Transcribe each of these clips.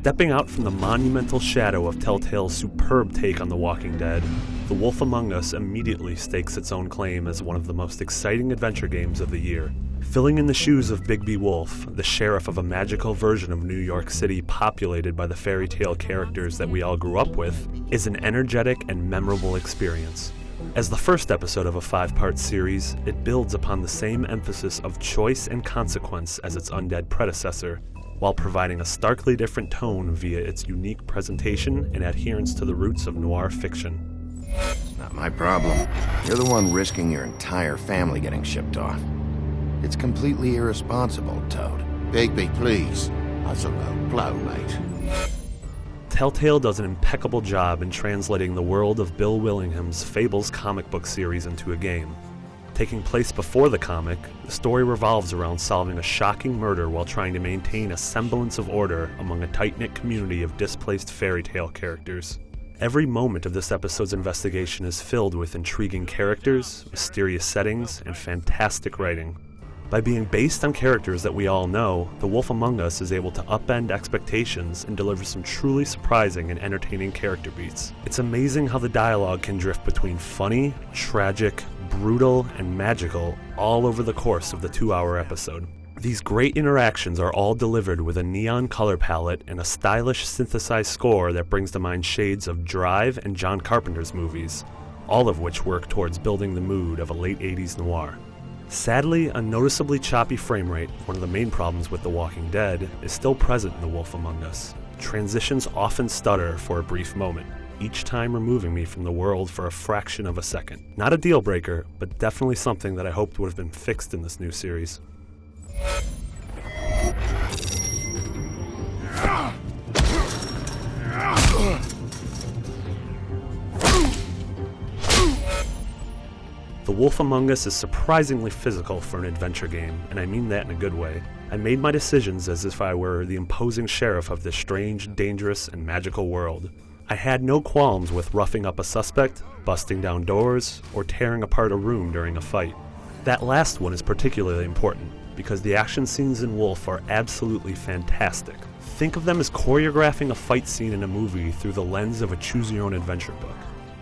Stepping out from the monumental shadow of Telltale's superb take on The Walking Dead, The Wolf Among Us immediately stakes its own claim as one of the most exciting adventure games of the year. Filling in the shoes of Bigby Wolf, the sheriff of a magical version of New York City populated by the fairy tale characters that we all grew up with, is an energetic and memorable experience. As the first episode of a 5-part series, it builds upon the same emphasis of choice and consequence as its undead predecessor, while providing a starkly different tone via its unique presentation and adherence to the roots of noir fiction. It's not my problem. You're the one risking your entire family getting shipped off. It's completely irresponsible, Toad. Bigby, please. That's a low blow, mate. Telltale does an impeccable job in translating the world of Bill Willingham's Fables comic book series into a game. Taking place before the comic, the story revolves around solving a shocking murder while trying to maintain a semblance of order among a tight-knit community of displaced fairy tale characters. Every moment of this episode's investigation is filled with intriguing characters, mysterious settings, and fantastic writing. By being based on characters that we all know, The Wolf Among Us is able to upend expectations and deliver some truly surprising and entertaining character beats. It's amazing how the dialogue can drift between funny, tragic, brutal, and magical all over the course of the 2-hour episode. These great interactions are all delivered with a neon color palette and a stylish synthesized score that brings to mind shades of Drive and John Carpenter's movies, all of which work towards building the mood of a late 80s noir. Sadly, a noticeably choppy frame rate, one of the main problems with The Walking Dead, is still present in The Wolf Among Us. Transitions often stutter for a brief moment, each time removing me from the world for a fraction of a second. Not a deal breaker, but definitely something that I hoped would have been fixed in this new series. The Wolf Among Us is surprisingly physical for an adventure game, and I mean that in a good way. I made my decisions as if I were the imposing sheriff of this strange, dangerous, and magical world. I had no qualms with roughing up a suspect, busting down doors, or tearing apart a room during a fight. That last one is particularly important, because the action scenes in Wolf are absolutely fantastic. Think of them as choreographing a fight scene in a movie through the lens of a choose-your-own-adventure book.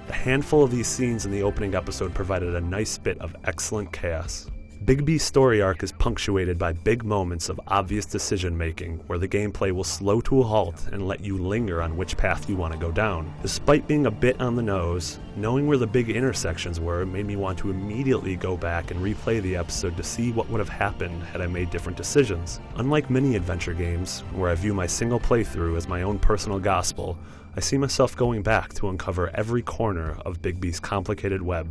A handful of these scenes in the opening episode provided a nice bit of excellent chaos. Bigby's story arc is punctuated by big moments of obvious decision-making, where the gameplay will slow to a halt and let you linger on which path you want to go down. Despite being a bit on the nose, knowing where the big intersections were made me want to immediately go back and replay the episode to see what would have happened had I made different decisions. Unlike many adventure games, where I view my single playthrough as my own personal gospel, I see myself going back to uncover every corner of Bigby's complicated web.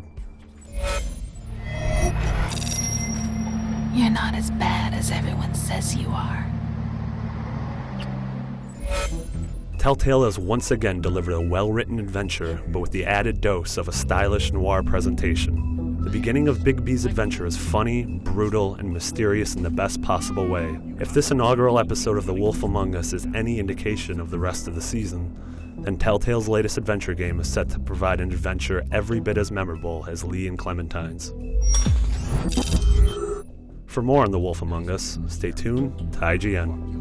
You're not as bad as everyone says you are. Telltale has once again delivered a well-written adventure, but with the added dose of a stylish noir presentation. The beginning of Bigby's adventure is funny, brutal, and mysterious in the best possible way. If this inaugural episode of The Wolf Among Us is any indication of the rest of the season, then Telltale's latest adventure game is set to provide an adventure every bit as memorable as Lee and Clementine's. For more on The Wolf Among Us, stay tuned to IGN.